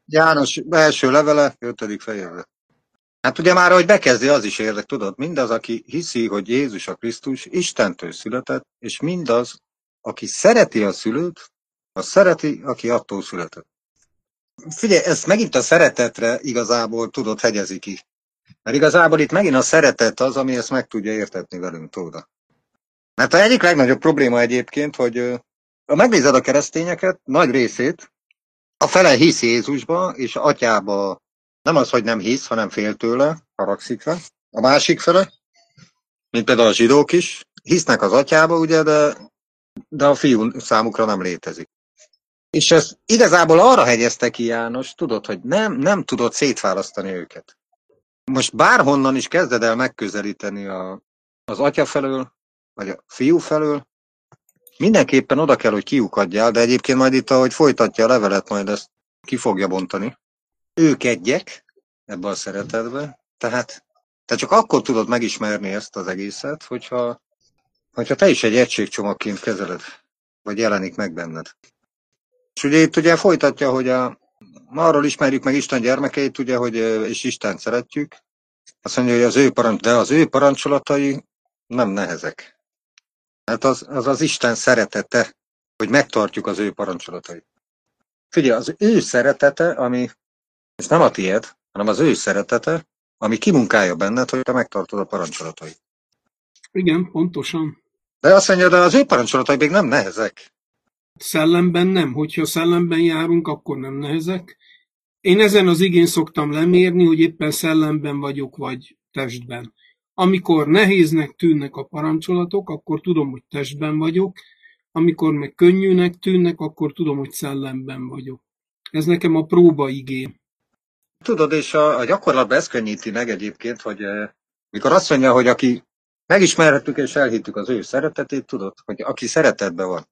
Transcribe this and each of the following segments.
János első levele, 5. fejezet. Hát ugye már, ahogy bekezdi, az is érdek, tudod, mindaz, aki hiszi, hogy Jézus a Krisztus, Istentől született, és mindaz, aki szereti a szülőt, az szereti, aki attól született. Figyelj, ezt megint a szeretetre igazából tudod hegyezi ki. Mert igazából itt megint a szeretet az, ami ezt meg tudja értetni velünk, tudod. Mert a egyik legnagyobb probléma egyébként, hogy ha megnézed a keresztényeket, nagy részét, a fele hisz Jézusba, és atyába nem az, hogy nem hisz, hanem fél tőle, haragszik rá. A másik fele, mint például a zsidók is, hisznek az atyába, ugye, de a fiú számukra nem létezik. És ezt igazából arra hegyezte ki János, tudod, hogy nem tudod szétválasztani őket. Most bárhonnan is kezded el megközelíteni az atya felől, vagy a fiú felől, mindenképpen oda kell, hogy kiukadjál, de egyébként majd itt, ahogy folytatja a levelet, majd ezt ki fogja bontani. Ők egyek ebbe a szeretetbe, tehát te csak akkor tudod megismerni ezt az egészet, hogyha te is egy egységcsomagként kezeled, vagy jelenik meg benned. És ugye itt ugye folytatja, hogy arról ismerjük meg Isten gyermekeit, ugye, hogy és Istent szeretjük. Azt mondja, hogy az ő parancsolatai nem nehezek. Hát az Isten szeretete, hogy megtartjuk az ő parancsolatait. Figyelj, az ő szeretete, ami, ez nem a tiéd, hanem az ő szeretete, ami kimunkálja benned, hogy te megtartod a parancsolatait. Igen, pontosan. De azt mondja, de az ő parancsolatai még nem nehezek. Szellemben nem. Hogyha szellemben járunk, akkor nem nehezek. Én ezen az igén szoktam lemérni, hogy éppen szellemben vagyok, vagy testben. Amikor nehéznek tűnnek a parancsolatok, akkor tudom, hogy testben vagyok. Amikor meg könnyűnek tűnnek, akkor tudom, hogy szellemben vagyok. Ez nekem a próba igém. Tudod, és a gyakorlatban ez könnyíti meg egyébként, hogy mikor azt mondja, hogy aki megismerhettük és elhittük az ő szeretetét, tudod, hogy aki szeretetben van.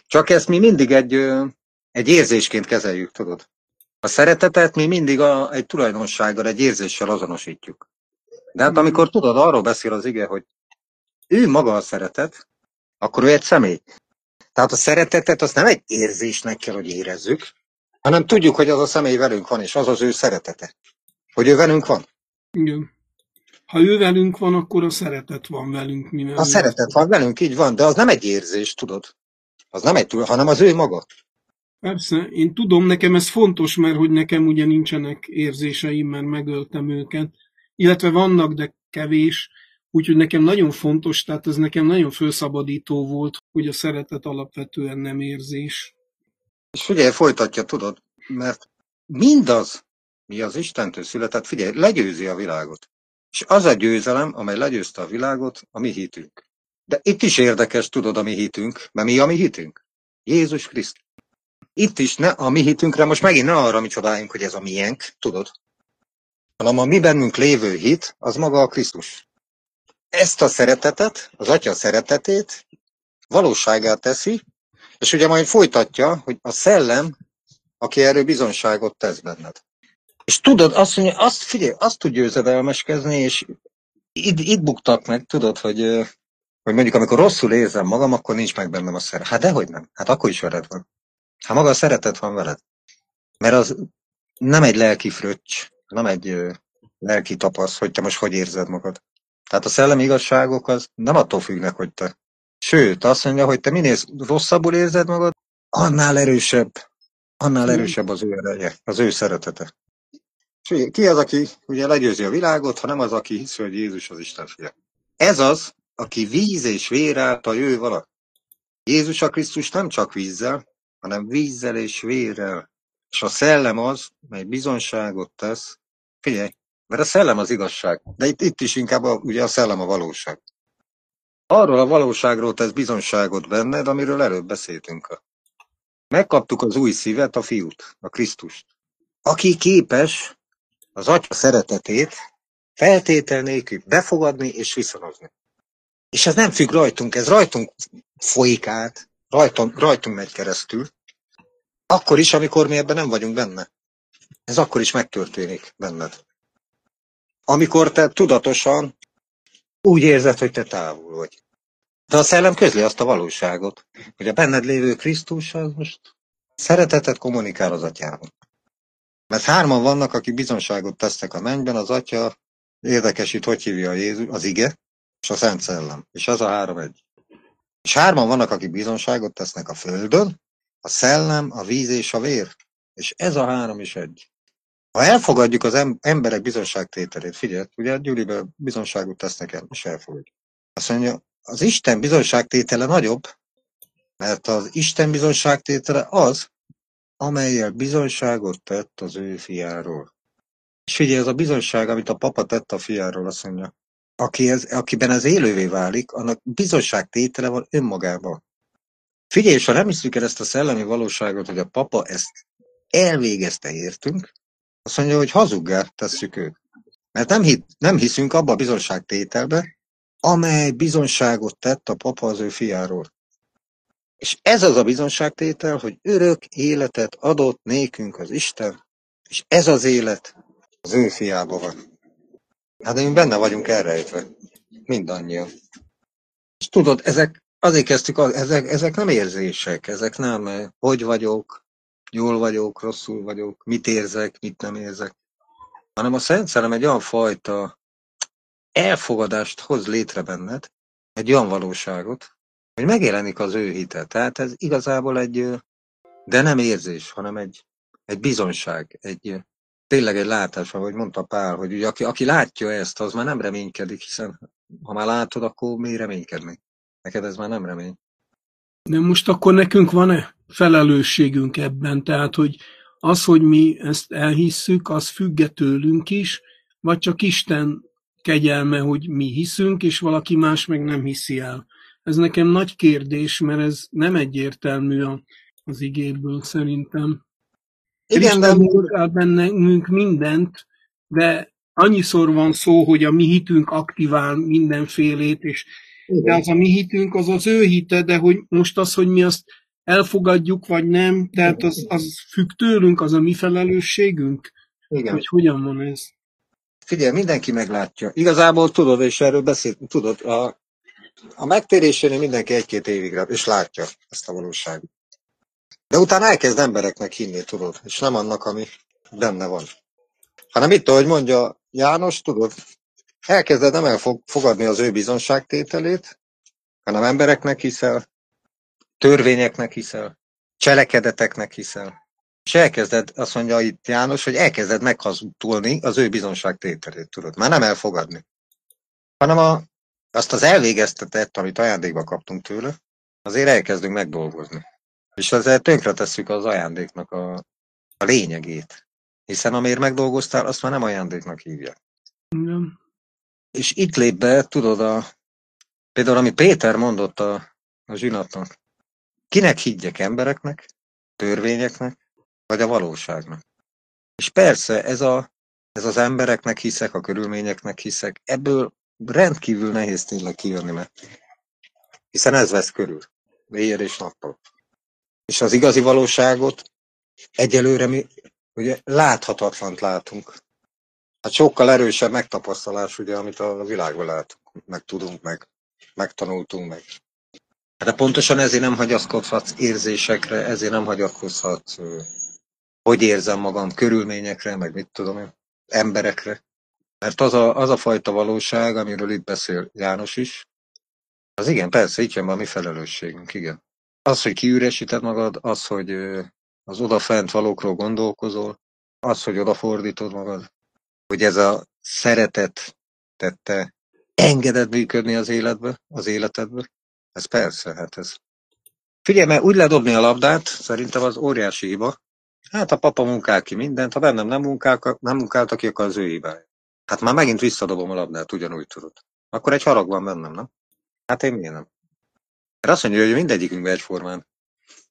Csak ezt mi mindig egy érzésként kezeljük, tudod. A szeretetet mi mindig egy tulajdonsággal, egy érzéssel azonosítjuk. De hát amikor tudod, arról beszél az ige, hogy ő maga a szeretet, akkor ő egy személy. Tehát a szeretetet azt nem egy érzésnek kell, hogy érezzük, hanem tudjuk, hogy az a személy velünk van, és az az ő szeretete. Hogy ő velünk van. Igen. Ha ő velünk van, akkor a szeretet van velünk. A szeretet van velünk, így van, de az nem egy érzés, tudod. Az nem hanem az ő maga. Persze, én tudom, nekem ez fontos, mert hogy nekem ugye nincsenek érzéseim, mert megöltem őket. Illetve vannak, de kevés. Úgyhogy nekem nagyon fontos, tehát ez nekem nagyon felszabadító volt, hogy a szeretet alapvetően nem érzés. És figyelj, folytatja, tudod, mert mindaz, mi az Istentől született, figyelj, legyőzi a világot. És az a győzelem, amely legyőzte a világot, a mi hitünk. De itt is érdekes, tudod, a mi hitünk, mert mi a mi hitünk? Jézus Krisztus. Itt is a mi hitünkre, most megint ne arra mi csodáljunk, hogy ez a miénk, tudod, hanem a mi bennünk lévő hit, az maga a Krisztus. Ezt a szeretetet, az Atya szeretetét valóságát teszi, és ugye majd folytatja, hogy a szellem, aki erről bizonyságot tesz benned. És tudod, azt mondja, figyelj, azt tud győzedelmeskezni, és itt buktak meg, tudod, hogy mondjuk amikor rosszul érzem magam, akkor nincs meg bennem a szeretet. Hát dehogy nem, hát akkor is veled van. Hát maga a szeretet van veled. Mert az nem egy lelki fröccs, nem egy lelki tapasz, hogy te most hogy érzed magad. Tehát a szellemi igazságok az nem attól függnek, hogy te. Sőt, azt mondja, hogy te minél rosszabbul érzed magad, annál erősebb az ő ereje, az ő szeretete. Ki az, aki ugye legyőzi a világot, ha nem az, aki hisz, hogy Jézus az Isten fia. Ez az, aki víz és vér által jöjj vala. Jézus a Krisztus nem csak vízzel, hanem vízzel és vérrel. És a szellem az, mely bizonyságot tesz. Figyelj, mert a szellem az igazság, de itt is inkább ugye a szellem a valóság. Arról a valóságról tesz bizonyságot benned, amiről előbb beszéltünk. Megkaptuk az új szívet, a fiút, a Krisztust, aki képes az Atya szeretetét feltétel nélkül befogadni és viszonozni. És ez nem függ rajtunk, ez rajtunk folyik át, rajtunk megy keresztül, akkor is, amikor mi ebben nem vagyunk benne. Ez akkor is megtörténik benned. Amikor te tudatosan úgy érzed, hogy te távol vagy. De a szellem közli azt a valóságot, hogy a benned lévő Krisztus az most szeretetet kommunikál az Atyával. Mert hárman vannak, akik bizonságot tesznek a mennyben, az Atya, érdekes itt, hogy hívja a Jézus, az ige, és a Szent Szellem. És az a három egy. És hárman vannak, akik bizonságot tesznek a földön, a szellem, a víz és a vér. És ez a három is egy. Ha elfogadjuk az emberek bizonságtételét, figyelj, ugye Gyuribe bizonságot tesznek el, és elfogadjuk. Azt mondja, az Isten bizonságtétele nagyobb, mert az Isten bizonságtétele az, amellyel bizonságot tett az ő fiáról. És figyelj, ez a bizonság, amit a papa tett a fiáról, azt mondja, akiben ez élővé válik, annak bizonságtétele van önmagában. Figyelj, és ha nem hiszük el ezt a szellemi valóságot, hogy a papa ezt elvégezte értünk, azt mondja, hogy hazuggá tesszük őt. Mert nem hiszünk abba a bizonságtételbe, amely bizonságot tett a papa az ő fiáról. És ez az a bizonságtétel, hogy örök életet adott nékünk az Isten, és ez az élet az ő fiában van. Hát de mi benne vagyunk elrejtve. Mindannyian. És tudod, azért kezdtük, ezek nem érzések, ezek nem, hogy vagyok, jól vagyok, rosszul vagyok, mit érzek, mit nem érzek, hanem a Szent Szellem egy olyan fajta elfogadást hoz létre benned, egy olyan valóságot, hogy megjelenik az ő hite. Tehát ez igazából de nem érzés, hanem egy bizonyság, tényleg egy látás, ahogy mondta Pál, hogy ugye, aki látja ezt, az már nem reménykedik, hiszen ha már látod, akkor miért reménykedni? Neked ez már nem remény. De most akkor nekünk van-e felelősségünk ebben? Tehát, hogy az, hogy mi ezt elhisszük, az függ tőlünk is, vagy csak Isten kegyelme, hogy mi hiszünk, és valaki más meg nem hiszi el. Ez nekem nagy kérdés, mert ez nem egyértelmű az igéből szerintem. Igen, Isten munkál bennünk mindent, de annyiszor van szó, hogy a mi hitünk aktivál mindenfélét, és de az a mi hitünk, az az ő hite, de hogy most az, hogy mi azt elfogadjuk, vagy nem, tehát az függ tőlünk, az a mi felelősségünk, igen. hogy hogyan van ez. Figyelj, mindenki meglátja. Igazából tudod, és erről tudod, a megtérésénél mindenki 1-2 évig és látja ezt a valóságot. De utána elkezd embereknek hinni, tudod, és nem annak, ami benne van. Hanem itt, ahogy mondja János, tudod, elkezded nem elfogadni az ő bizonságtételét, hanem embereknek hiszel, törvényeknek hiszel, cselekedeteknek hiszel. És elkezded, azt mondja itt János, hogy elkezded meghazudtolni az ő bizonságtételét, tudod. Már nem elfogadni. Hanem azt az elvégeztetett, amit ajándékba kaptunk tőle, azért elkezdünk megdolgozni. És ezzel tönkretesszük az ajándéknak a lényegét. Hiszen amiért megdolgoztál, azt már nem ajándéknak hívják. Igen. És itt lép be, tudod, például ami Péter mondott a zsinatnak. Kinek higgyek, embereknek, törvényeknek, vagy a valóságnak? És persze, ez az embereknek hiszek, a körülményeknek hiszek, ebből rendkívül nehéz tényleg kijönni, mert hiszen ez vesz körül, éjjel és nappal. És az igazi valóságot egyelőre mi ugye láthatatlant látunk. Hát sokkal erősebb megtapasztalás, ugye, amit a világban látunk, meg tudunk, meg megtanultunk meg. De pontosan ezért nem hagyatkozhatsz érzésekre, ezért nem hagyatkozhatsz, hogy érzem magam, körülményekre, meg mit tudom én, emberekre. Mert az a fajta valóság, amiről itt beszél János is, az igen, persze, itt jön a mi felelősségünk, igen. Az, hogy kiüresíted magad, az, hogy az odafent valókról gondolkozol, az, hogy odafordítod magad, hogy ez a szeretet te engeded működni az életedbe, ez persze, hát ez. Figyelj, mert úgy ledobni a labdát, szerintem az óriási hiba. Hát a papa munkál ki mindent, ha bennem nem munkáltak ki, akkor az ő hibája. Hát már megint visszadobom a labdát, ugyanúgy tudod. Akkor egy harag van bennem, nem? Hát én miért nem? Mert azt mondja, hogy mindegyikünkben egyformán.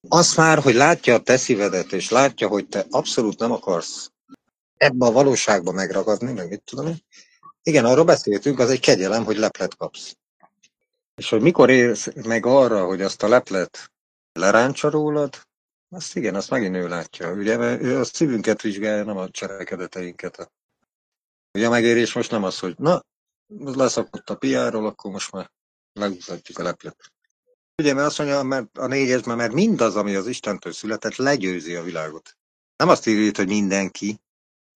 Az már, hogy látja a te szívedet, és látja, hogy te abszolút nem akarsz ebbe a valóságba megragadni, meg mit tudom én. Igen, arról beszéltünk, az egy kegyelem, hogy leplet kapsz. És hogy mikor érsz meg arra, hogy azt a leplet leráncsa rólad, azt igen, azt megint ő látja. Ugye, mert ő a szívünket vizsgálja, nem a cselekedeteinket. Ugye a megérés most nem az, hogy na, leszakott a piáról, akkor most már megmutatjuk a leplet. Ugye, mert azt mondja, mert a 4-esben, mert mindaz, ami az Istentől született, legyőzi a világot. Nem azt írja itt, hogy mindenki,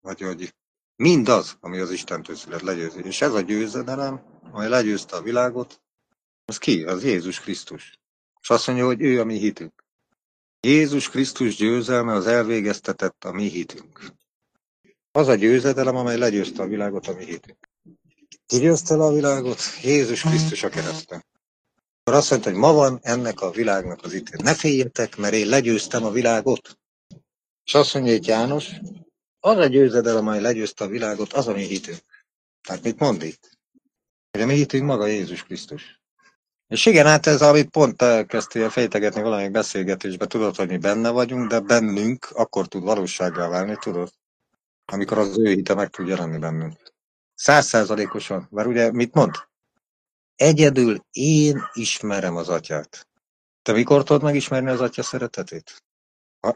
vagy hogy mindaz, ami az Istentől szület, legyőzi. És ez a győzedelem, amely legyőzte a világot, az ki? Az Jézus Krisztus. És azt mondja, hogy ő a mi hitünk. Jézus Krisztus győzelme az elvégeztetett a mi hitünk. Az a győzedelem, amely legyőzte a világot, a mi hitünk. Ki győzte le a világot? Jézus Krisztus a kereszten. Akkor azt mondta, hogy ma van ennek a világnak az ítélet. Ne féljetek, mert én legyőztem a világot. És azt mondja itt János, az a győzedelem, amely legyőzte a világot, az a mi hitünk. Tehát mit mond itt? Hogy a mi hitünk maga Jézus Krisztus. És igen, hát ez, amit pont elkezdtél fejtegetni valamelyik beszélgetésben, tudod, hogy mi benne vagyunk, de bennünk akkor tud valósággá válni, tudod? Amikor az ő hite meg tud jelenni bennünk. 100%-osan. Mert ugye mit mond? Egyedül én ismerem az atyát. Te mikor tudod megismerni az atya szeretetét?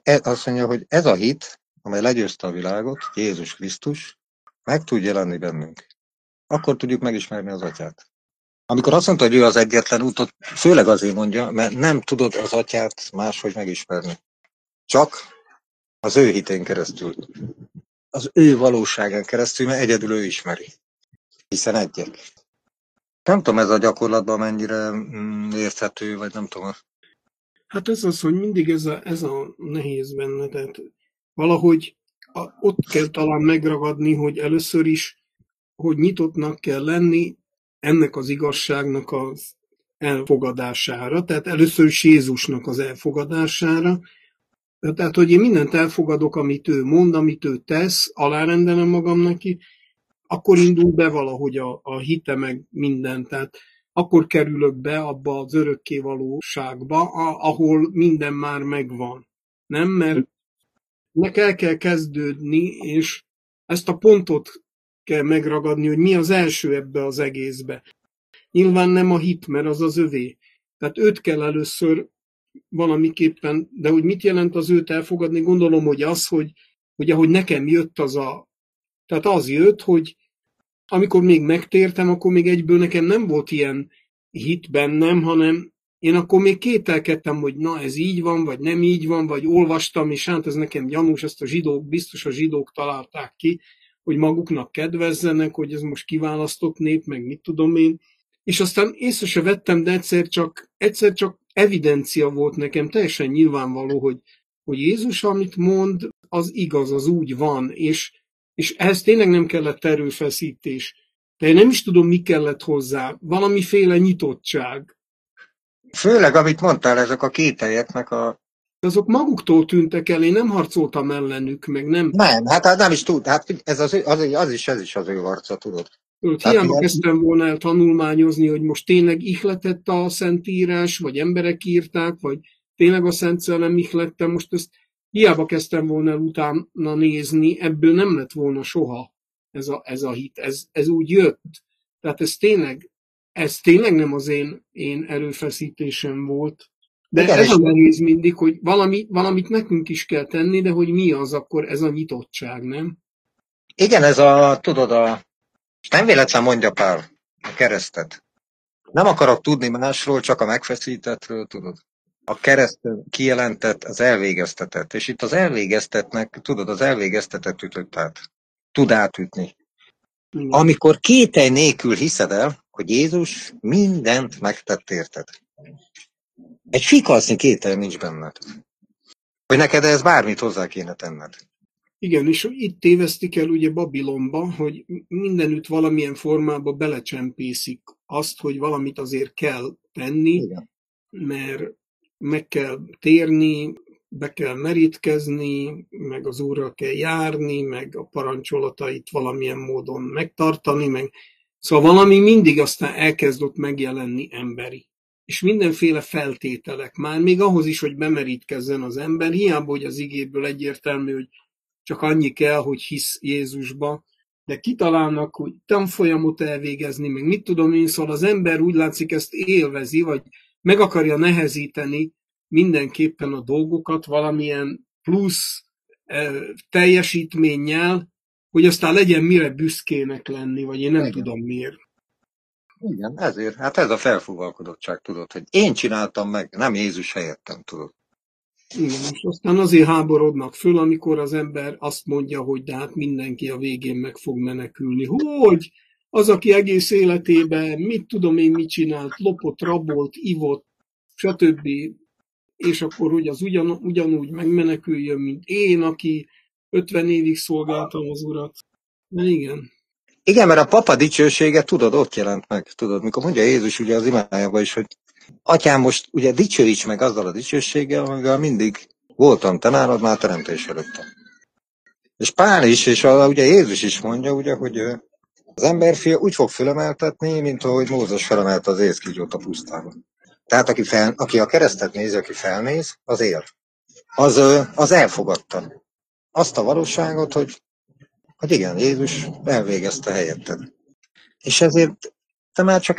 Azt mondja, hogy ez a hit, amely legyőzte a világot, Jézus Krisztus, meg tud jelenni bennünk. Akkor tudjuk megismerni az atyát. Amikor azt mondta, hogy ő az egyetlen útot, főleg azért mondja, mert nem tudod az atyát máshogy megismerni. Csak az ő hitén keresztül. Az ő valóságán keresztül, mert egyedül ő ismeri. Hiszen egyek. Nem tudom, ez a gyakorlatban mennyire érthető, vagy nem tudom. Hát ez az, hogy mindig ez a nehéz benne, tehát valahogy ott kell talán megragadni, hogy először is, hogy nyitottnak kell lenni ennek az igazságnak az elfogadására, tehát először is Jézusnak az elfogadására, tehát, hogy én mindent elfogadok, amit ő mond, amit ő tesz, alárendelem magam neki, akkor indul be valahogy a hite meg minden, tehát akkor kerülök be abba az örökké valóságba, ahol minden már megvan. Nem, mert el kell kezdődni, és ezt a pontot kell megragadni, hogy mi az első ebbe az egészbe. Nyilván nem a hit, mert az az övé. Tehát őt kell először valamiképpen, de hogy mit jelent az őt elfogadni, gondolom, hogy az, hogy ahogy nekem jött tehát az jött, hogy amikor még megtértem, akkor még egyből nekem nem volt ilyen hit bennem, hanem én akkor még kételkedtem, hogy na ez így van, vagy nem így van, vagy olvastam, és hát ez nekem gyanús, ezt biztos a zsidók találták ki, hogy maguknak kedvezzenek, hogy ez most kiválasztott nép, meg mit tudom én. És aztán észre se vettem, de egyszer csak evidencia volt nekem, teljesen nyilvánvaló, hogy Jézus, amit mond, az igaz, az úgy van, és ehhez tényleg nem kellett erőfeszítés. De én nem is tudom, mi kellett hozzá. Valamiféle nyitottság. Főleg, amit mondtál, ezek a kételyeknek azok maguktól tűntek el, én nem harcoltam ellenük, meg nem. Nem, hát nem is tud. Hát ez az is az ő harca, tudod. Hiába kezdtem volna el tanulmányozni, hogy most tényleg ihletett a Szentírás, vagy emberek írták, vagy tényleg a Szent Szellem ihlette, most ezt hiába kezdtem volna el utána nézni, ebből nem lett volna soha ez a hit. Ez úgy jött. Tehát ez tényleg nem az én erőfeszítésem volt. De igen, ez a nehéz mindig, hogy valamit nekünk is kell tenni, de hogy mi az, akkor ez a nyitottság, nem? Igen, tudod, és nem véletlen mondja Pál a keresztet. Nem akarok tudni másról, csak a megfeszítettről, tudod. A kereszten kijelentett, az elvégeztetett. És itt az elvégeztetnek, tudod, az elvégeztetett ütött át. Tud átütni. Igen. Amikor kételj nélkül hiszed el, hogy Jézus mindent megtett érted. Egy fikalsznyi kételj nincs benned. Hogy neked ez bármit hozzá kéne tenned. Igen, és itt tévesztik el ugye Babilonba, hogy mindenütt valamilyen formában belecsempészik azt, hogy valamit azért kell tenni, igen, mert meg kell térni, be kell merítkezni, meg az Úrral kell járni, meg a parancsolatait valamilyen módon megtartani, szóval valami mindig aztán elkezd ott megjelenni emberi. És mindenféle feltételek, már még ahhoz is, hogy bemerítkezzen az ember, hiába, hogy az igéből egyértelmű, hogy csak annyi kell, hogy hisz Jézusba, de kitalálnak, hogy tanfolyamot elvégezni, meg mit tudom én, szóval az ember úgy látszik ezt élvezi, vagy meg akarja nehezíteni mindenképpen a dolgokat valamilyen plusz teljesítménnyel, hogy aztán legyen mire büszkének lenni, vagy én nem igen, tudom miért. Igen, ezért. Hát ez a felfúvalkodottság, tudod, hogy én csináltam meg, nem Jézus helyettem, tudod. Igen, és aztán azért háborodnak föl, amikor az ember azt mondja, hogy de hát mindenki a végén meg fog menekülni. Hogy? Az, aki egész életében, mit tudom én, mit csinált, lopott, rabolt, ivott, stb. És akkor, hogy az ugyanúgy megmeneküljön, mint én, aki 50 évig szolgáltam az Urat. Na igen. Igen, mert a papa dicsősége, tudod, ott jelent meg, tudod, mikor mondja Jézus ugye az imájában is, hogy Atyám, most ugye dicsőíts meg azzal a dicsőséggel, amivel mindig voltam te nálad már teremtés előtte. És Pál is, és ugye Jézus is mondja, ugye, hogy az emberfia úgy fog fölemeltetni, mint ahogy Mózes felemelte az észkígyót a pusztában. Tehát aki a keresztet nézi, aki felnéz, az él. Az elfogadta azt a valóságot, hogy igen, Jézus elvégezte helyetted. És ezért te már csak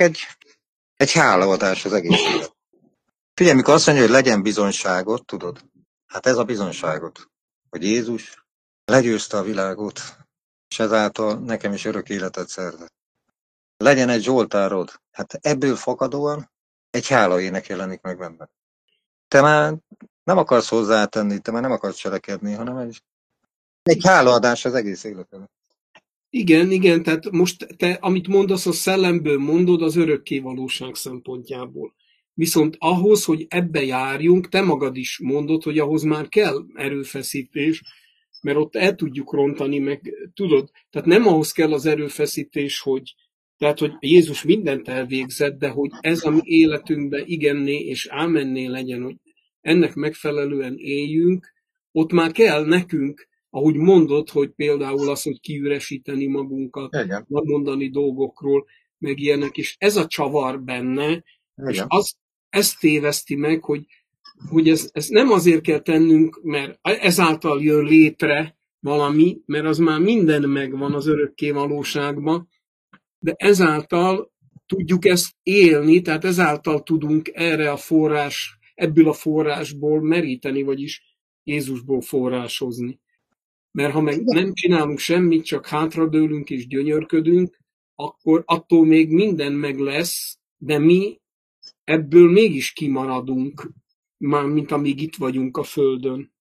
egy hálaadás az egész élet. Figyelj, mikor azt mondja, hogy legyen bizonyságot, tudod? Hát ez a bizonyságot, hogy Jézus legyőzte a világot, és ezáltal nekem is örök életet szerzett. Legyen egy zsoltárod, hát ebből fakadóan egy hálaének jelenik meg benne. Te már nem akarsz hozzátenni, te már nem akarsz cselekedni, hanem egy hálaadás az egész életed. Igen, tehát most te, amit mondasz, a szellemből mondod az örökké valóság szempontjából. Viszont ahhoz, hogy ebbe járjunk, te magad is mondod, hogy ahhoz már kell erőfeszítés, mert ott el tudjuk rontani, meg tudod, tehát nem ahhoz kell az erőfeszítés, hogy Jézus mindent elvégzett, de hogy ez a mi életünkbe igenné és ámenné legyen, hogy ennek megfelelően éljünk, ott már kell nekünk, ahogy mondod, hogy például az, hogy kiüresíteni magunkat, Igen. megmondani dolgokról, meg ilyenek, és ez a csavar benne, és Igen. ezt téveszti meg, hogy ezt nem azért kell tennünk, mert ezáltal jön létre valami, mert az már minden megvan az örökké valóságban, de ezáltal tudjuk ezt élni, tehát ezáltal tudunk ebből a forrásból meríteni, vagyis Jézusból forrásozni. Mert ha meg nem csinálunk semmit, csak hátradőlünk és gyönyörködünk, akkor attól még minden meg lesz, de mi ebből mégis kimaradunk, mármint amíg itt vagyunk a Földön.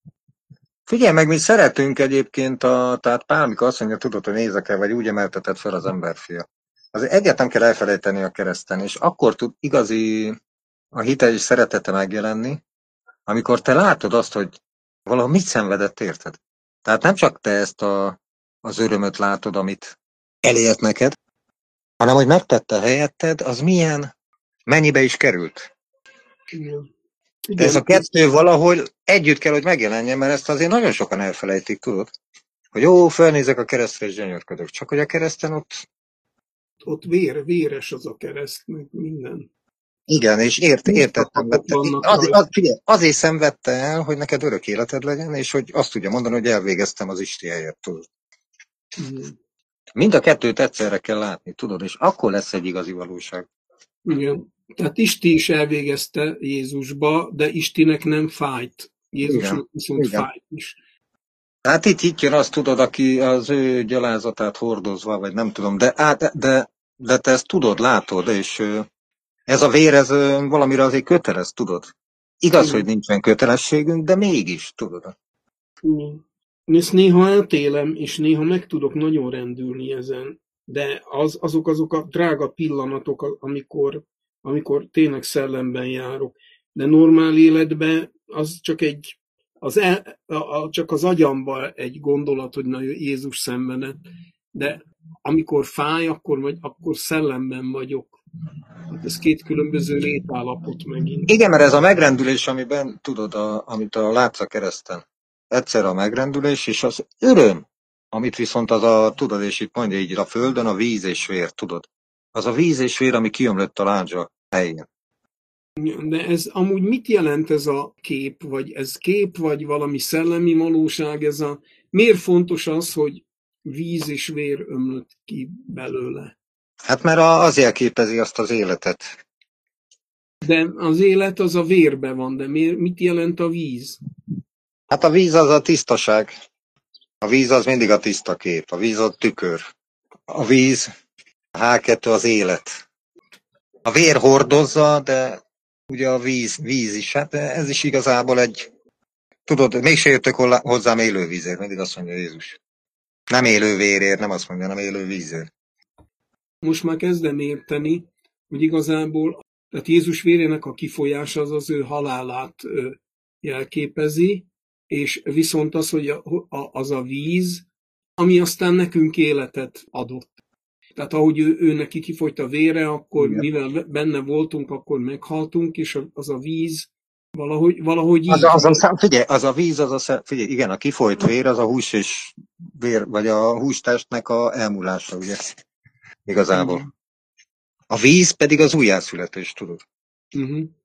Figyelj meg, mi szeretünk egyébként, tehát Pál, mikor azt mondja, tudod, hogy nézek el, vagy úgy emeltetett fel az emberfia. Azért egyet nem kell elfelejteni a kereszten, és akkor tud igazi a hite és szeretete megjelenni, amikor te látod azt, hogy valahol mit szenvedett, érted? Tehát nem csak te ezt az örömöt látod, amit elért neked, hanem hogy megtette helyetted, az mennyibe is került. Igen. De ez a kettő valahol együtt kell, hogy megjelenjen, mert ezt azért nagyon sokan elfelejtik, tudod? Hogy jó, felnézek a keresztre és gyönyörködök. Csak hogy a kereszten ott véres az a kereszt, meg minden. Igen, és értettem. Azért szenvedte el, hogy neked örök életed legyen, és hogy azt tudja mondani, hogy elvégeztem az Isti helyet, tudod. Mind a kettőt egyszerre kell látni, tudod, és akkor lesz egy igazi valóság. Igen. Tehát Isti is elvégezte Jézusba, de Istinek nem fájt. Jézusnak viszont fájt is. Hát itt jön azt, tudod, aki az ő gyalázatát hordozva, vagy nem tudom, de te ezt tudod, látod, és ez a vér, ez valamire azért kötelez, tudod. Igaz, hogy nincsen kötelességünk, de mégis, tudod. Ezt néha eltélem, és néha meg tudok nagyon rendülni ezen, de azok a drága pillanatok, amikor tényleg szellemben járok. De normál életben az csak csak az agyamban egy gondolat, hogy na, Jézus szenvedett. De amikor fáj, akkor szellemben vagyok. Hát ez két különböző létállapot megint. Igen, mert ez a megrendülés, amiben tudod, amit látsz a kereszten. Egyszer a megrendülés, és az öröm, amit viszont tudod, és itt mondja így a földön, a víz és vér, tudod. Az a víz és vér, ami kiömlött a lándzsa helyén. De ez amúgy mit jelent ez a kép, vagy ez kép, vagy valami szellemi valóság, miért fontos az, hogy víz és vér ömlött ki belőle? Hát mert az jelképezi azt az életet. De az élet az a vérbe van, de mit jelent a víz? Hát a víz az a tisztaság. A víz az mindig a tiszta kép. A víz a tükör. A víz, a H2 az élet. A vér hordozza, de ugye a víz is. Hát ez is igazából egy Tudod, mégse jöttök hozzám élő vízért, mindig azt mondja Jézus. Nem élő vérért, nem azt mondja, nem élő vízért. Most már kezdem érteni, hogy igazából tehát Jézus vérének a kifolyása az ő halálát jelképezi, és viszont az, hogy az a víz, ami aztán nekünk életet adott. Tehát ahogy ő neki kifolyt a vére, akkor Igen. mivel benne voltunk, akkor meghaltunk, és az a víz valahogy így. Figyelj, az a víz, figyelj, igen, a kifolyt vér, az a hús és vér, vagy a hústestnek a elmúlása, ugye? Igazából. Igen. A víz pedig az újjászületés, tudod.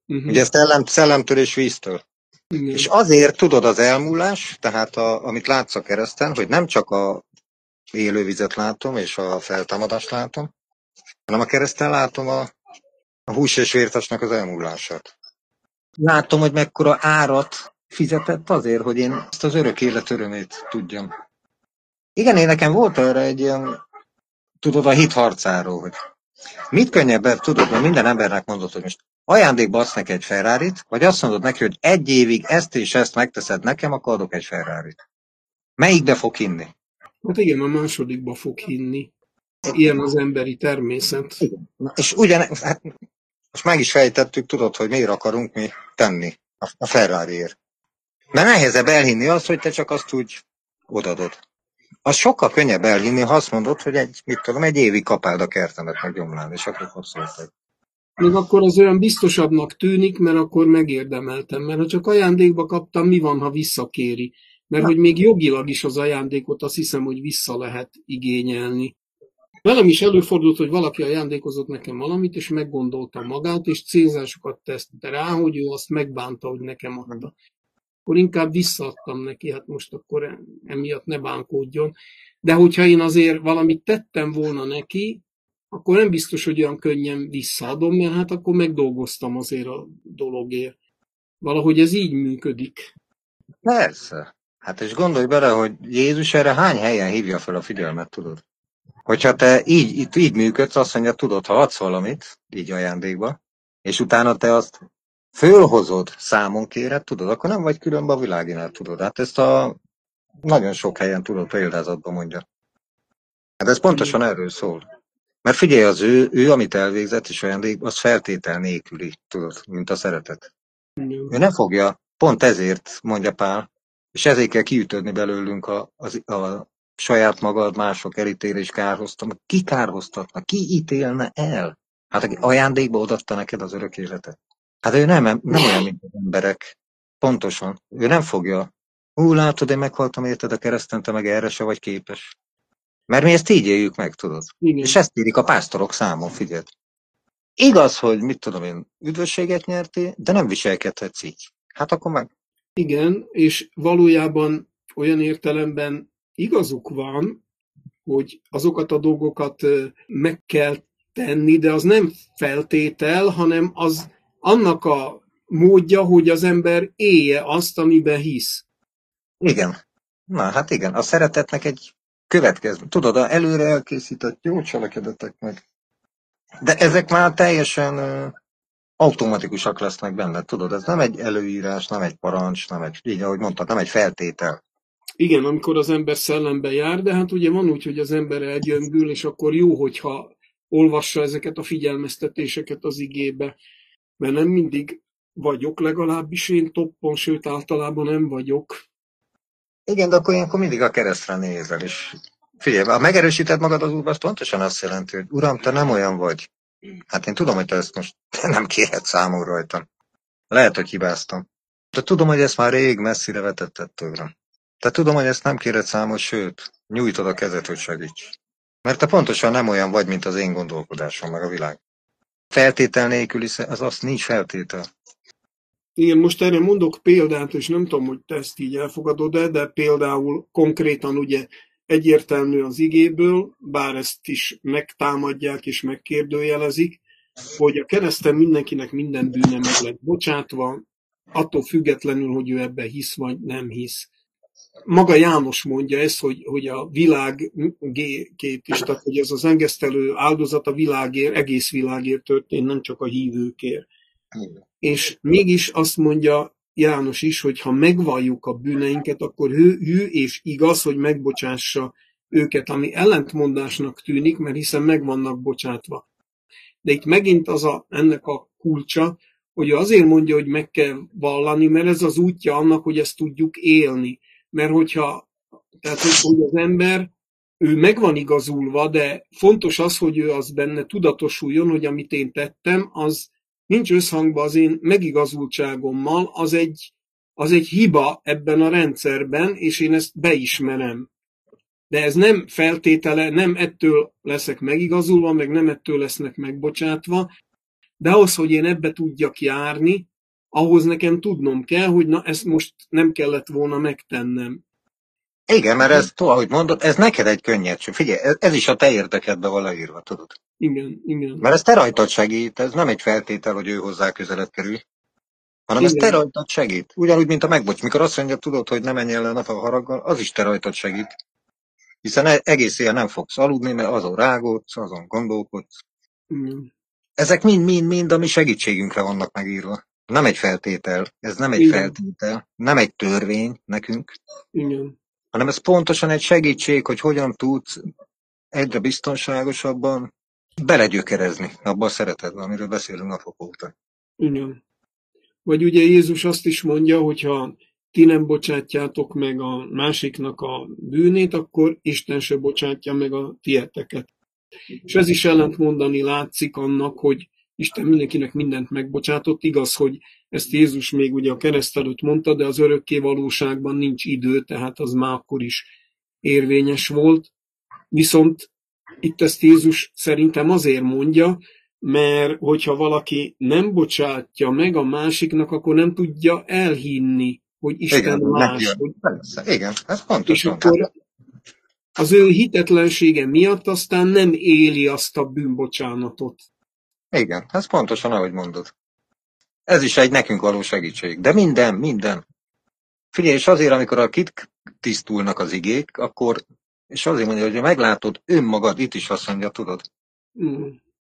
Ugye ezt szellemtől és víztől. Igen. És azért tudod az elmúlás, tehát amit látsz a kereszten, hogy nem csak a élővizet látom, és a feltámadást látom, hanem a kereszten látom a hús és vértesnek az elmúlását. Látom, hogy mekkora árat fizetett azért, hogy én ezt az örök élet örömét tudjam. Igen, én nekem volt erre egy ilyen, tudod, a hit harcáról, hogy mit könnyebb, tudod, mert minden embernek mondod, hogy most ajándékba adsz neki egy Ferrarit, vagy azt mondod neki, hogy egy évig ezt és ezt megteszed nekem, akkor adok egy Ferrarit. Melyikbe fog hinni? Hát igen, a másodikba fog hinni. Ilyen az emberi természet. Igen. És hát most meg is fejtettük, tudod, hogy miért akarunk mi tenni a Ferrariért. Mert nehezebb elhinni azt, hogy te csak azt úgy odadod. Az sokkal könnyebb elhinni, ha azt mondod, hogy egy évig kapáld a kertemet meg gyomlán, és akkor kapszoltad. Még akkor az olyan biztosabbnak tűnik, mert akkor megérdemeltem. Mert ha csak ajándékba kaptam, mi van, ha visszakéri? Mert hogy még jogilag is az ajándékot azt hiszem, hogy vissza lehet igényelni. Velem is előfordult, hogy valaki ajándékozott nekem valamit, és meggondolta magát, és célzásokat tette rá, hogy ő azt megbánta, hogy nekem adta. Akkor inkább visszaadtam neki, hát most akkor emiatt ne bánkódjon. De hogyha én azért valamit tettem volna neki, akkor nem biztos, hogy olyan könnyen visszaadom, mert hát akkor megdolgoztam azért a dologért. Valahogy ez így működik. Persze. Hát és gondolj bele, hogy Jézus erre hány helyen hívja fel a figyelmet, tudod? Hogyha te így működsz, azt mondja, tudod, ha adsz valamit, így ajándékba, és utána te azt fölhozod, számon kéred, tudod, akkor nem vagy különben a világinál, tudod. Hát ezt nagyon sok helyen, tudod, példázatban mondja. Hát ez pontosan erről szól. Mert figyelj, az ő amit elvégzett és ajándék, az feltétel nélküli, tudod, mint a szeretet. Ő nem fogja, pont ezért mondja Pál, és ezért kell kiütödni belőlünk a saját magad, mások elítélés kárhoztam. Ki kárhoztatna? Ki ítélne el? Hát aki ajándékba odatta neked az örök életet. Hát ő nem olyan, mint az emberek. Pontosan. Ő nem fogja. Látod, én meghaltam érted a kereszten, te meg erre se vagy képes. Mert mi ezt így éljük meg, tudod. Igen. És ezt írik a pásztorok számon, figyeld. Igaz, hogy mit tudom én, üdvösséget nyertél, de nem viselkedhetsz így. Hát akkor meg. Igen, és valójában olyan értelemben igazuk van, hogy azokat a dolgokat meg kell tenni, de az nem feltétel, hanem az annak a módja, hogy az ember élje azt, amiben hisz. Igen. Na, hát igen. A szeretetnek egy következő. Tudod, előre elkészített jó cselekedetek meg. De ezek már teljesen automatikusak lesznek benne, tudod, ez nem egy előírás, nem egy parancs, nem egy, így ahogy mondtad, nem egy feltétel. Igen, amikor az ember szellembe jár, de hát ugye van úgy, hogy az ember elgyöngül, és akkor jó, hogyha olvassa ezeket a figyelmeztetéseket az igébe, mert nem mindig vagyok, legalábbis én toppon, sőt általában nem vagyok. Igen, de akkor ilyenkor mindig a keresztre nézel, és figyelj, ha megerősíted magad az Úrba, az pontosan azt jelenti, hogy Uram, te nem olyan vagy. Hát én tudom, hogy te ezt most nem kérhetsz számon rajtam. Lehet, hogy hibáztam. De tudom, hogy ezt már rég messzire vetetted tőlem. Te tudom, hogy ezt nem kéred számon, sőt, nyújtod a kezed, hogy segíts. Mert te pontosan nem olyan vagy, mint az én gondolkodásom, meg a világ. Feltétel nélküli, az azt nincs feltétel. Igen, most erre mondok példát, és nem tudom, hogy te ezt így elfogadod-e, de például konkrétan ugye egyértelmű az igéből, bár ezt is megtámadják és megkérdőjelezik, hogy a kereszten mindenkinek minden bűne meg lett bocsátva, attól függetlenül, hogy ő ebben hisz vagy nem hisz. Maga János mondja ezt, hogy a világét is, tehát hogy ez az engesztelő áldozat a világért, egész világért történt, nem csak a hívőkért. És mégis azt mondja János is, hogy ha megvalljuk a bűneinket, akkor hű és igaz, hogy megbocsássa őket, ami ellentmondásnak tűnik, mert hiszen meg vannak bocsátva. De itt megint ennek a kulcsa, hogy azért mondja, hogy meg kell vallani, mert ez az útja annak, hogy ezt tudjuk élni. Mert tehát hogy az ember, ő meg van igazulva, de fontos az, hogy ő az benne tudatosuljon, hogy amit én tettem, az nincs összhangban az én megigazultságommal, az egy hiba ebben a rendszerben, és én ezt beismerem. De ez nem feltétele, nem ettől leszek megigazulva, meg nem ettől lesznek megbocsátva, de ahhoz, hogy én ebbe tudjak járni, ahhoz nekem tudnom kell, hogy na, ezt most nem kellett volna megtennem. Igen, mert ez, ahogy mondod, ez neked egy könnyed. Figyelj, ez is a te érdekedbe van leírva, tudod? Igen. Mert ez te rajtad segít, ez nem egy feltétel, hogy ő hozzá közelebb kerül, hanem ez te rajtad segít. Ugyanúgy, mint a megbocs. Mikor azt mondja, tudod, hogy nem menj el a nap a haraggal, az is te rajtad segít. Hiszen egész éjjel nem fogsz aludni, mert azon rágódsz, azon gondolkodsz. Ezek mind a mi segítségünkre vannak megírva. Nem egy feltétel, ez nem egy feltétel, nem egy törvény nekünk, hanem ez pontosan egy segítség, hogy hogyan tudsz egyre biztonságosabban belegyökerezni abba a szeretetbe, amiről beszélünk napok óta. Igen. Vagy ugye Jézus azt is mondja, hogyha ti nem bocsátjátok meg a másiknak a bűnét, akkor Isten se bocsátja meg a tieteket. És ez is ellentmondani látszik annak, hogy Isten mindenkinek mindent megbocsátott. Igaz, hogy ezt Jézus még ugye a kereszt előtt mondta, de az örökké valóságban nincs idő, tehát az már akkor is érvényes volt. Viszont itt ezt Jézus szerintem azért mondja, mert hogyha valaki nem bocsátja meg a másiknak, akkor nem tudja elhinni, hogy Isten más. Igen, ez pontos. És akkor az ő hitetlensége miatt aztán nem éli azt a bűnbocsánatot. Igen, ez pontosan ahogy mondod. Ez is egy nekünk való segítség. De minden. Figyelj, és azért, amikor a tisztulnak az igék, akkor, és azért mondja, hogy meglátod önmagad, itt is azt mondja, tudod.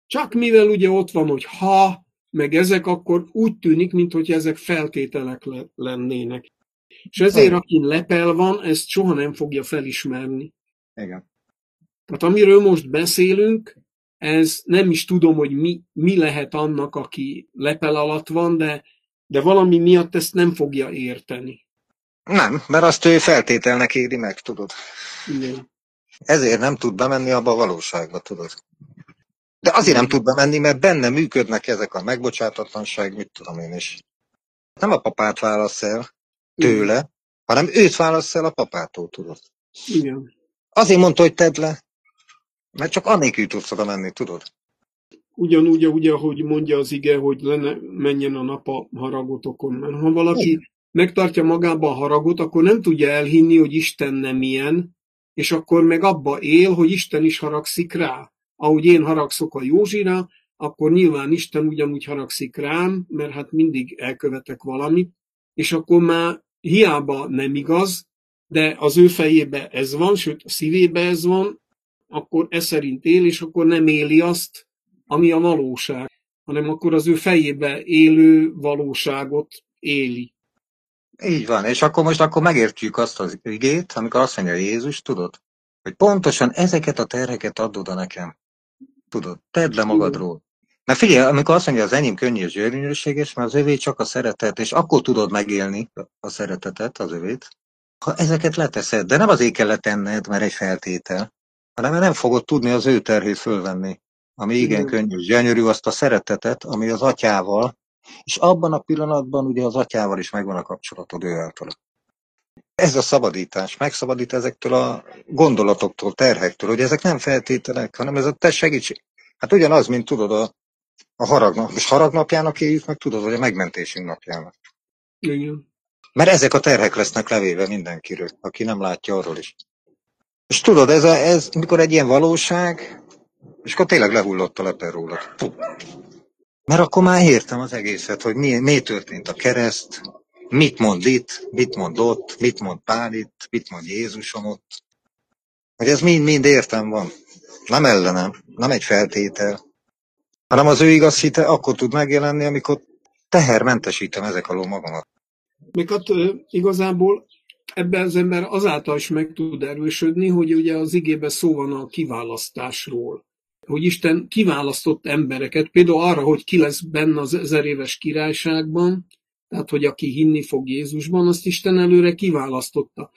Csak mivel ugye ott van, hogy ha, meg ezek, akkor úgy tűnik, mintha ezek feltételek lennének. És ezért, akin lepel van, ezt soha nem fogja felismerni. Igen. Tehát amiről most beszélünk, ez nem is tudom, hogy mi lehet annak, aki lepel alatt van, de valami miatt ezt nem fogja érteni. Nem, mert azt ő feltételnek éri meg, tudod. Igen. Ezért nem tud bemenni abba a valóságba, tudod. De azért nem tud bemenni, mert benne működnek ezek a megbocsátatlanság, mit tudom én is. Nem a papát válasz el tőle, hanem őt válasz el a papától, tudod. Igen. Azért mondta, hogy tedd le, mert csak annélkül tudsz oda menni, tudod. Ugyanúgy, ahogy mondja az ige, hogy menjen a nap a haragotokon. Mert ha valaki megtartja magába a haragot, akkor nem tudja elhinni, hogy Isten nem ilyen, és akkor meg abba él, hogy Isten is haragszik rá. Ahogy én haragszok a Józsira, akkor nyilván Isten ugyanúgy haragszik rám, mert hát mindig elkövetek valamit, és akkor már hiába nem igaz, de az ő fejébe ez van, sőt a szívébe ez van, akkor ez szerint él, és akkor nem éli azt, ami a valóság, hanem akkor az ő fejébe élő valóságot éli. Így van, és akkor megértjük azt az igét, amikor azt mondja Jézus, tudod, hogy pontosan ezeket a terheket add oda nekem. Tudod, tedd le magadról. Mert figyelj, amikor azt mondja, az enyém könnyű és gyönyörűséges, mert az övé csak a szeretet, és akkor tudod megélni a szeretetet, az övét, ha ezeket leteszed. De nem azért kell letenned, mert egy feltétel, hanem mert nem fogod tudni az ő terhét fölvenni. Ami igen könnyű és gyönyörű, azt a szeretetet, ami az atyával, és abban a pillanatban ugye az atyával is megvan a kapcsolatod ő által. Ez a szabadítás, megszabadít ezektől a gondolatoktól, terhektől, hogy ezek nem feltételek, hanem ez a te segítség. Hát ugyanaz, mint tudod a haragnap. És haragnapjának éljük meg, tudod, hogy a megmentésünk napjának. Igen. Mert ezek a terhek lesznek levéve mindenkiről, aki nem látja arról is. És tudod, ez mikor egy ilyen valóság, és akkor tényleg lehullott a leper rólad. Mert akkor már értem az egészet, hogy mi történt a kereszt, mit mond itt, mit mond ott, mit mond Pál itt, mit mond Jézusom ott. Hogy ez mind értem van. Nem ellenem, nem egy feltétel. Hanem az ő igaz hite akkor tud megjelenni, amikor tehermentesítem ezek alól magamat. Meg hát igazából ebben az ember azáltal is meg tud erősödni, hogy ugye az igében szó van a kiválasztásról. Hogy Isten kiválasztott embereket, például arra, hogy ki lesz benne az 1000 éves királyságban, tehát hogy aki hinni fog Jézusban, azt Isten előre kiválasztotta.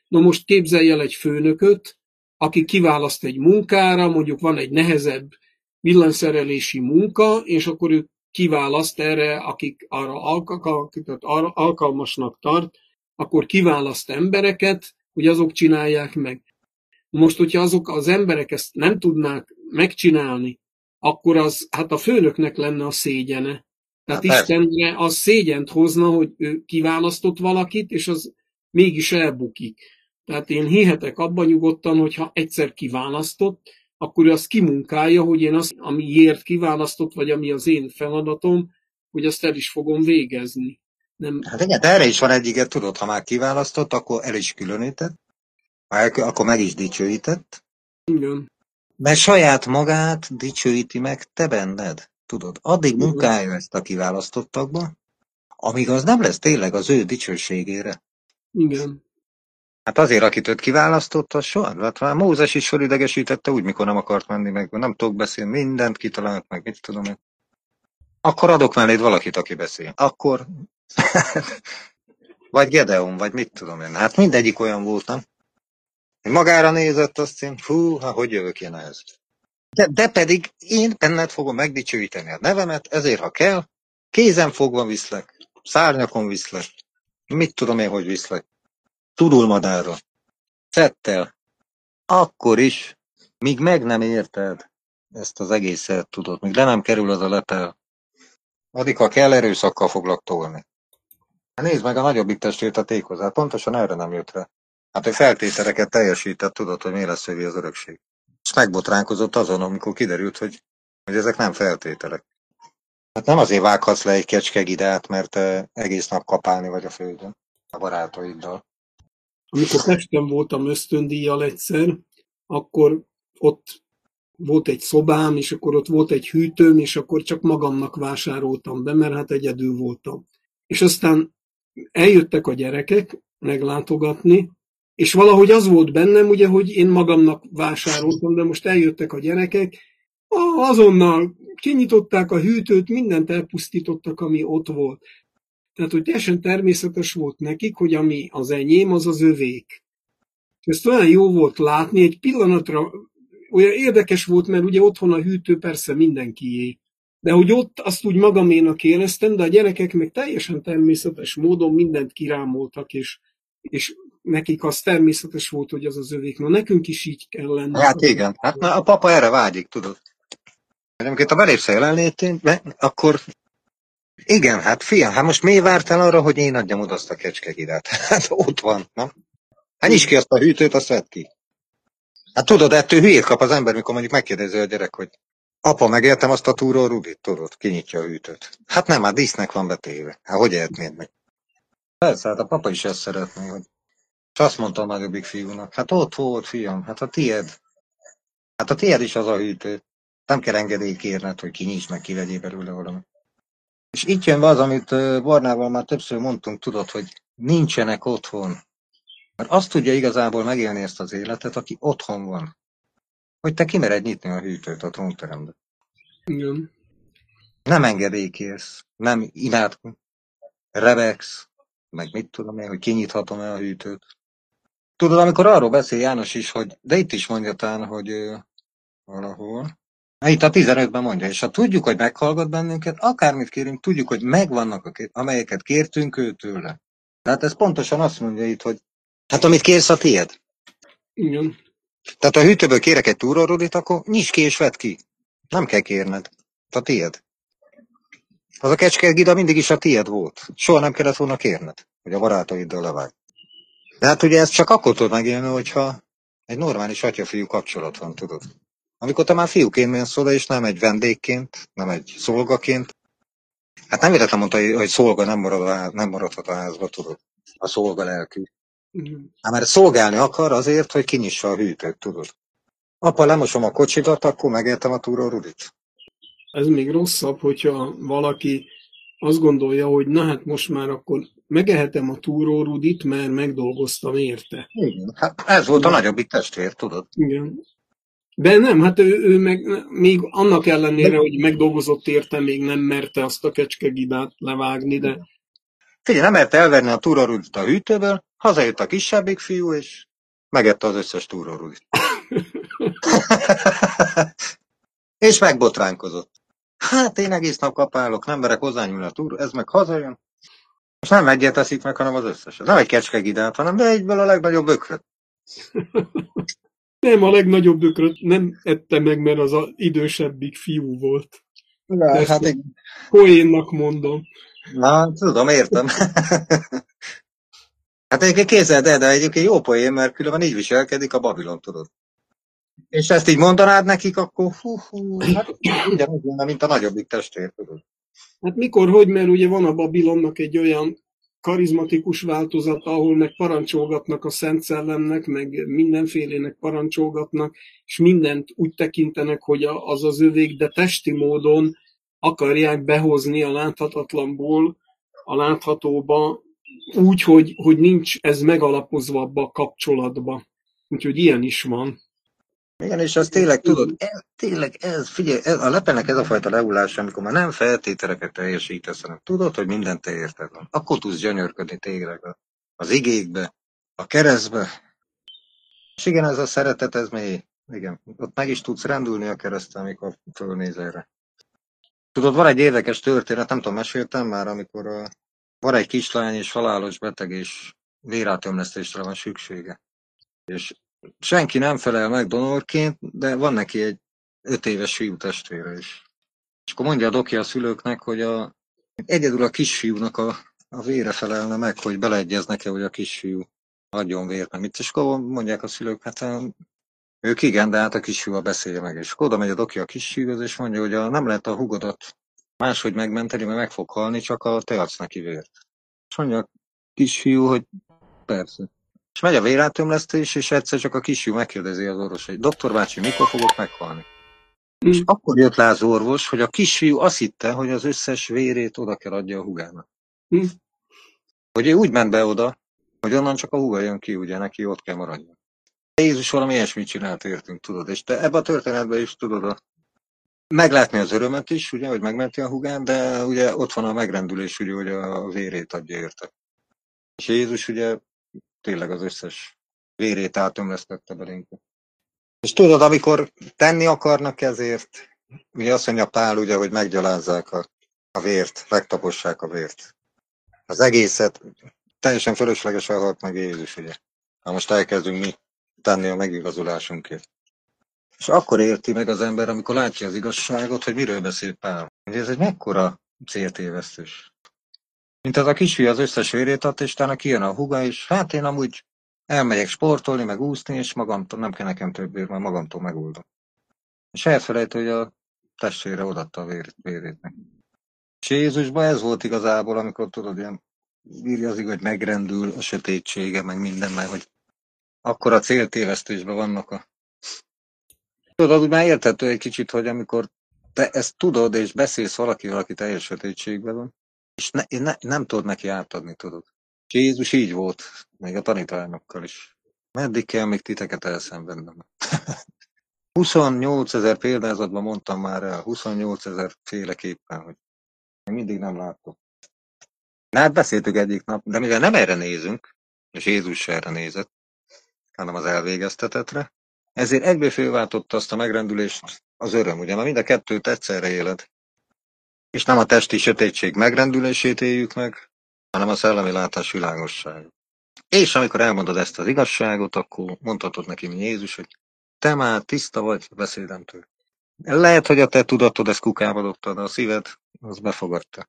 Na most képzelj el egy főnököt, aki kiválaszt egy munkára, mondjuk van egy nehezebb villanyszerelési munka, és akkor ő kiválaszt erre, akiket arra alkalmasnak tart, akkor kiválaszt embereket, hogy azok csinálják meg. Most, hogyha azok az emberek ezt nem tudnák megcsinálni, akkor az hát a főnöknek lenne a szégyene. Tehát Istenre az szégyent hozna, hogy ő kiválasztott valakit, és az mégis elbukik. Tehát én hihetek abban nyugodtan, hogyha egyszer kiválasztott, akkor ő azt kimunkálja, hogy én azt, amiért kiválasztott, vagy ami az én feladatom, hogy azt el is fogom végezni. Nem... Hát igen, erre is van egy igen, tudod, ha már kiválasztott, akkor el is különített, akkor meg is dicsőített. Igen. Mert saját magát dicsőíti meg te benned, tudod. Addig munkálja ezt a kiválasztottakba, amíg az nem lesz tényleg az ő dicsőségére. Igen. Hát azért, akit őt kiválasztott, az soha. Hát már Mózes is felidegesítette úgy, mikor nem akart menni, meg nem tudok beszélni, mindent kitalált, meg mit tudom én. Akkor adok melléd valakit, aki beszél. Akkor... vagy Gedeon, vagy mit tudom én. Hát mindegyik olyan volt, nem? Magára nézett, azt én, hogy jövök én ehhez. De pedig én benned fogom megdicsőíteni a nevemet, ezért ha kell, kézen fogva viszlek, szárnyakon viszlek, mit tudom én, hogy viszlek, turulmadárra, szettel, akkor is, míg meg nem érted ezt az egészet, tudod, míg le nem kerül az a lepel, addig, ha kell, erőszakkal foglak tolni. Nézd meg a nagyobbik testvért a tékozát, hát pontosan erre nem jött rá. Hát ő feltételeket teljesített, tudod, hogy mi lesz övé az örökség. És megbotránkozott azon, amikor kiderült, hogy ezek nem feltételek. Hát nem azért vághatsz le egy kecskegidát, mert egész nap kapálni vagy a földön, a barátaiddal. Amikor Pesten voltam ösztöndíjjal egyszer, akkor ott volt egy szobám, és akkor ott volt egy hűtőm, és akkor csak magamnak vásároltam be, mert hát egyedül voltam. És aztán eljöttek a gyerekek meglátogatni, és valahogy az volt bennem, ugye, hogy én magamnak vásároltam, de most eljöttek a gyerekek, azonnal kinyitották a hűtőt, mindent elpusztítottak, ami ott volt. Tehát, hogy teljesen természetes volt nekik, hogy ami az enyém, az az övék. Ezt olyan jó volt látni, egy pillanatra olyan érdekes volt, mert ugye otthon a hűtő persze mindenkié. De hogy ott azt úgy magaménak éreztem, de a gyerekek meg teljesen természetes módon mindent kirámoltak, és nekik az természetes volt, hogy az az övék. Na nekünk is így kell lenni. Hát igen, hát na, a papa erre vágyik, tudod. Amikor a belépsz a jelenlétén, akkor igen, hát fiam, hát most miért vártál arra, hogy én adjam oda azt a kecskegidát? Hát ott van, nem? Hát nyisd ki azt a hűtőt, azt vedd ki. Hát tudod, ettől hülyét kap az ember, mikor mondjuk megkérdezi a gyerek, hogy apa, megértem azt a túró Rudit, tudod, kinyitja a hűtőt. Hát nem, hát dísznek van betéve. Hát hogy ehetnéd meg? Persze, hát a papa is ezt szeretné, hogy... És azt mondta a nagyobbik fiúnak, hát ott volt, fiam, hát a tied. Hát a tied is az a hűtő. Nem kell engedélyt kérned, hogy kinyisd meg, kivegyél belőle valami. És itt jön be az, amit Barnával már többször mondtunk, tudod, hogy nincsenek otthon. Mert azt tudja igazából megélni ezt az életet, aki otthon van. Hogy te kimered nyitni a hűtőt a trónterembe. Igen. Nem engedélykérsz, nem imádkozz, rebegsz, meg mit tudom én, hogy kinyithatom-e a hűtőt. Tudod, amikor arról beszél János is, hogy, de itt is mondja talán, hogy valahol. Itt a 15-ben mondja, és ha tudjuk, hogy meghallgat bennünket, akármit kérünk, tudjuk, hogy megvannak, amelyeket kértünk őtőle. Tehát ez pontosan azt mondja itt, hogy hát amit kérsz, a tiéd. Igen. Tehát a hűtőből kérek egy túrórudit, akkor nyisd ki és vedd ki. Nem kell kérned. A tiéd. Az a kecskegida mindig is a tiéd volt. Soha nem kellett volna kérned, hogy a barátaiddal levágj. De hát ugye ezt csak akkor tud megélni, hogyha egy normális atya-fiú kapcsolat van, tudod. Amikor te már fiúként mész oda, és nem egy vendégként, nem egy szolgaként. Hát nem véletlen mondta, hogy szolga nem maradhat a házba, tudod. A szolga lelkű. Hát mert szolgálni akar azért, hogy kinyissa a hűtőt, tudod. Apa, lemosom a kocsidat, akkor megértem a túró Rudit. Ez még rosszabb, hogyha valaki azt gondolja, hogy na hát most már akkor megehetem a túrórudit, mert megdolgoztam érte. Igen. Hát ez volt a nagyobbik testvér, tudod? Igen. De nem, hát ő meg még annak ellenére, hogy megdolgozott érte, még nem merte azt a kecskegidát levágni, de Figyelj, nem merte elverni a túrórudit a hűtőből, hazajött a kisebbik fiú, és megette az összes túrórudit. És megbotránkozott. Hát én egész nap kapálok, nem merek hozzányúlni a túró, ez meg hazajön. És nem egyet eszik meg, hanem az összeset. Nem egy kecskegidát, hanem de egyből a legnagyobb ökröt. nem, a legnagyobb ökröt nem ette meg, mert az az idősebbik fiú volt. Na, hát egy... Poénnak mondom. Na, tudom, értem. Hát egyébként képzeld el, de egyébként jó poén, mert különben így viselkedik a Babilon, tudod. És ezt így mondanád nekik, akkor hát ugyanúgy lenne, mint a nagyobbik testvér, tudod. Hát mikor, hogy, mert ugye van a Babilonnak egy olyan karizmatikus változata, ahol meg parancsolgatnak a Szent Szellemnek, meg mindenfélének parancsolgatnak, és mindent úgy tekintenek, hogy az az övék, de testi módon akarják behozni a láthatatlanból a láthatóba, úgy, hogy nincs ez megalapozva abba a kapcsolatba. Úgyhogy ilyen is van. Igen, és az tényleg, tudod, figyelj, a lepelnek ez a fajta lehullás, amikor már nem feltételeket teljesítesz, hanem tudod, hogy mindent te érted van. Akkor tudsz gyönyörködni tényleg az igékbe, a keresztbe. És igen, ez a szeretet, ez mély. Igen, ott meg is tudsz rendülni a kereszten, amikor fölnéz erre. Tudod, van egy érdekes történet, nem tudom, meséltem már, amikor van egy kislány, és halálos beteg, és vérátömlesztésre van szüksége. És senki nem felel meg donorként, de van neki egy 5 éves fiú testvére is. És akkor mondja a doki a szülőknek, hogy egyedül a kisfiúnak a vére felelne meg, hogy beleegyeznek-e, hogy a kisfiú adjon vért, nem itt. És akkor mondják a szülők, hát ők igen, de hát a kisfiúval beszélje meg. És akkor oda megy a doki a kisfiúhoz, és mondja, hogy nem lehet a húgodat máshogy megmenteni, mert meg fog halni, csak te adsz neki vért. És mondja a kisfiú, hogy persze. És megy a vérátömlesztés, és egyszer csak a kisfiú megkérdezi az orvos, hogy doktor bácsi, mikor fogok meghalni? És akkor jött le az orvos, hogy a kisfiú azt hitte, hogy az összes vérét oda kell adja a húgának. Hogy ő úgy ment be oda, hogy onnan csak a húga jön ki, ugye neki ott kell maradjon. Jézus valami ilyesmit csinált értünk, tudod. És te ebben a történetben is tudod meglátni az örömet is, ugye, hogy megmenti a húgát, de ugye ott van a megrendülés, ugye, hogy a vérét adja érte. És Jézus ugye tényleg az összes vérét átömlesztette belénk. És tudod, amikor tenni akarnak ezért, ugye azt mondja Pál, ugye, hogy meggyalázzák a vért, megtapossák a vért. Az egészet teljesen fölöslegesen halt meg Jézus, ugye. Na most elkezdünk mi tenni a megigazulásunkért. És akkor érti meg az ember, amikor látja az igazságot, hogy miről beszél Pál. Ugye ez egy mekkora céltévesztés. Mint az a kisfiú az összes vérét ad, és utána kijön a húga, és hát én amúgy elmegyek sportolni, meg úszni, és magamtól, nem kell nekem több vér, mert magamtól megoldom. És elfelejt, hogy a testvére odaadta a vérét neki. És Jézusban ez volt igazából, amikor tudod, ilyen írja az igaz, hogy megrendül a sötétsége, meg minden, meg hogy akkor a céltévesztésben vannak Tudod, úgy már érthető egy kicsit, hogy amikor te ezt tudod, és beszélsz valakivel, aki teljes sötétségben van, és nem tudod neki átadni, tudod. És Jézus így volt, még a tanítványokkal is. Meddig kell még titeket elszenvednem? 28 000 példázatban mondtam már el, 28 000 féleképpen, hogy még mindig nem látok. Na hát beszéltük egyik nap, de mivel nem erre nézünk, és Jézus se erre nézett, hanem az elvégeztetetre, ezért egyből fölváltotta azt a megrendülést az öröm, ugye, mert mind a kettőt egyszerre éled. És nem a testi sötétség megrendülését éljük meg, hanem a szellemi látás világosságot. És amikor elmondod ezt az igazságot, akkor mondhatod neki, mint Jézus, hogy te már tiszta vagy beszédemtől. Lehet, hogy a te tudatod ezt kukába dobtad, a szíved az befogadta.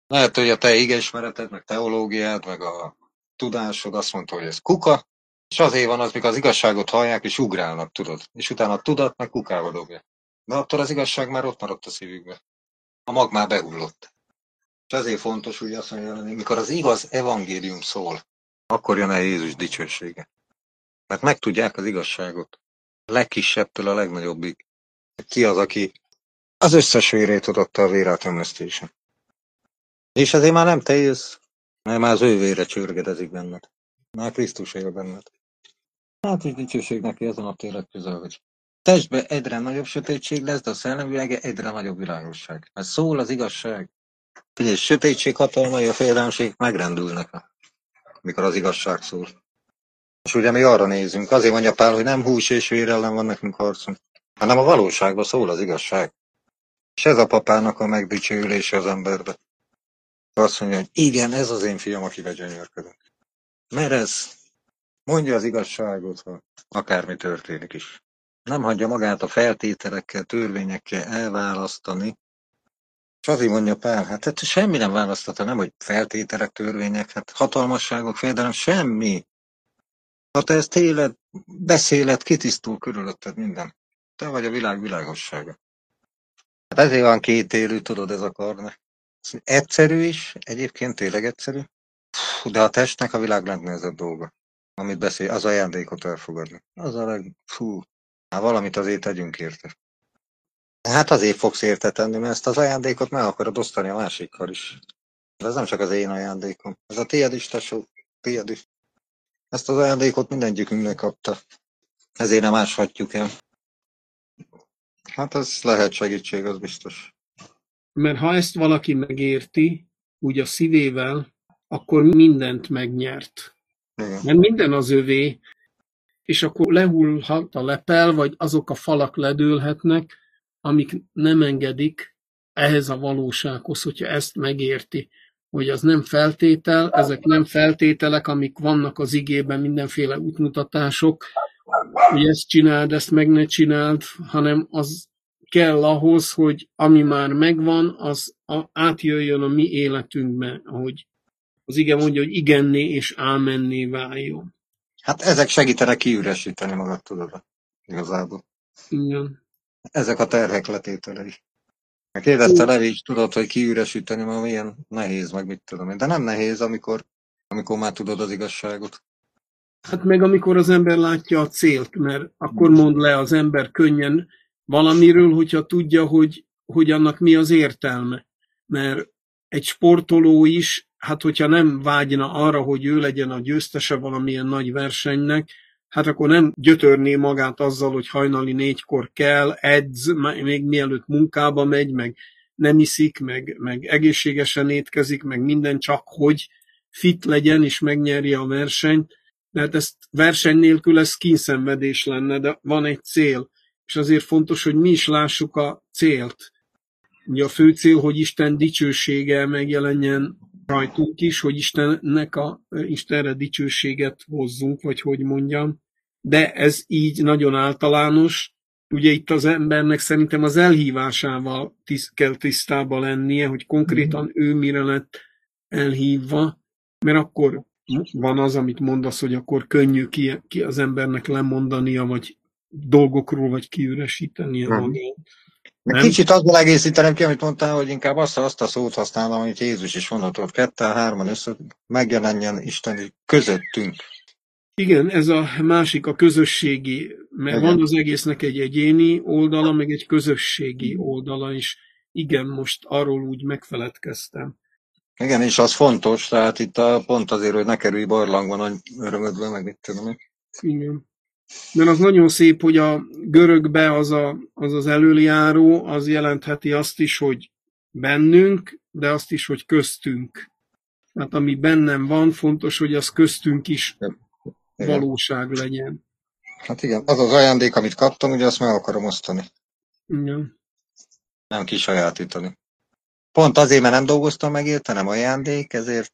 Lehet, hogy a te igeismereted, meg teológiád, meg a tudásod azt mondta, hogy ez kuka, és azért van az, mikor az igazságot hallják, és ugrálnak, tudod. És utána a tudat meg kukába dobja. De attól az igazság már ott maradt a szívükbe. A mag már behullott. És ezért fontos, hogy azt mondja, mikor az igaz evangélium szól, akkor jön el Jézus dicsősége. Mert megtudják az igazságot. A legkisebbtől a legnagyobbig. Ki az, aki az összes vérét odatta a vérátömlesztésen. És ezért már nem te jössz, Mert már az ő vére csörgedezik benned. Már Krisztus él benned. Hát is dicsőség neki ezen a télet közel, hogy testben egyre nagyobb sötétség lesz, de a szellemvilága egyre nagyobb világosság. Mert szól az igazság. Figyelj, sötétség hatalmai, a fejedelmség megrendülnek, mikor az igazság szól. És ugye mi arra nézünk, azért mondja Pál, hogy nem hús és vér ellen van nekünk harcunk, hanem a valóságban szól az igazság. És ez a papának a megdicsőülése az emberbe. Azt mondja, hogy igen, ez az én fiam, akivel gyönyörködök. Mert ez mondja az igazságot, ha akármi történik is. Nem hagyja magát a feltételekkel, törvényekkel elválasztani. És azért mondja Pál, hát semmi nem választhat, nem, hogy feltételek, törvények, hát hatalmasságok, fejedelem, semmi. Ha te ezt éled, beszéled, kitisztul körülötted minden. Te vagy a világ világossága. Hát ezért van kétélű, tudod, ez a karne. Egyszerű is, egyébként tényleg egyszerű, de a testnek a világ legnehezebb dolga. Amit beszél, az ajándékot elfogadni. Az a hát valamit azért tegyünk érte. Hát azért fogsz érte tenni, mert ezt az ajándékot meg akarod osztani a másikkal is. De ez nem csak az én ajándékom. Ez a tiéd is, tesó, tiéd is. Ezt az ajándékot mindegyikünknek kapta. Ezért nem áshatjuk el. Hát ez lehet segítség, az biztos. Mert ha ezt valaki megérti, úgy a szívével, akkor mindent megnyert. Igen. Mert minden az övé, és akkor lehullhat a lepel, vagy azok a falak ledőlhetnek, amik nem engedik ehhez a valósághoz, hogyha ezt megérti, hogy az nem feltétel, ezek nem feltételek, amik vannak az igében, mindenféle útmutatások, hogy ezt csináld, ezt meg ne csináld, hanem az kell ahhoz, hogy ami már megvan, az átjöjjön a mi életünkbe, ahogy az ige mondja, hogy igenné és ámenné váljon. Hát ezek segítenek kiüresíteni magad, tudod, igazából. Igen. Ezek a terhek letételei. Kérdezte Levi is, tudod, hogy kiüresíteni, mert milyen nehéz, meg mit tudom én. De nem nehéz, amikor már tudod az igazságot. Hát meg amikor az ember látja a célt, mert akkor mond le az ember könnyen valamiről, hogyha tudja, hogy annak mi az értelme. Mert egy sportoló is, hát hogyha nem vágyna arra, hogy ő legyen a győztese valamilyen nagy versenynek, hát akkor nem gyötörné magát azzal, hogy hajnali 4-kor kell, edz, még mielőtt munkába megy, meg nem iszik, meg egészségesen étkezik, meg minden, csak hogy fit legyen és megnyerje a versenyt. Mert ezt verseny nélkül ez kényszenvedés lenne, de van egy cél. És azért fontos, hogy mi is lássuk a célt. Ugye a fő cél, hogy Isten dicsősége megjelenjen rajtunk is, hogy Istenre dicsőséget hozzunk, vagy hogy mondjam. De ez így nagyon általános. Ugye itt az embernek szerintem az elhívásával kell tisztában lennie, hogy konkrétan ő mire lett elhívva, mert akkor van az, amit mondasz, hogy akkor könnyű ki az embernek lemondania, vagy dolgokról, vagy kiüresítenie magát. Kicsit azzal egészítenem ki, amit mondtál, hogy inkább azt a szót használom, amit Jézus is mondott, hogy 2-3 össze megjelenjen Isten közöttünk. Igen, ez a másik, a közösségi, mert igen. Van az egésznek egy egyéni oldala, meg egy közösségi oldala is. Igen, most arról úgy megfeledkeztem. Igen, és az fontos, tehát itt pont azért, hogy ne kerülj barlangban nagy örömödbe, meg mit tudom. Igen. Mert az nagyon szép, hogy a görögbe az elöljáró, az jelentheti azt is, hogy bennünk, de azt is, hogy köztünk. Hát ami bennem van, fontos, hogy az köztünk is valóság legyen. Hát igen, az az ajándék, amit kaptam, ugye azt meg akarom osztani. Igen. Nem kisajátítani. Pont azért, mert nem dolgoztam meg érte, nem ajándék, ezért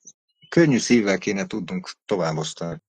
könnyű szívvel kéne tudnunk tovább osztani.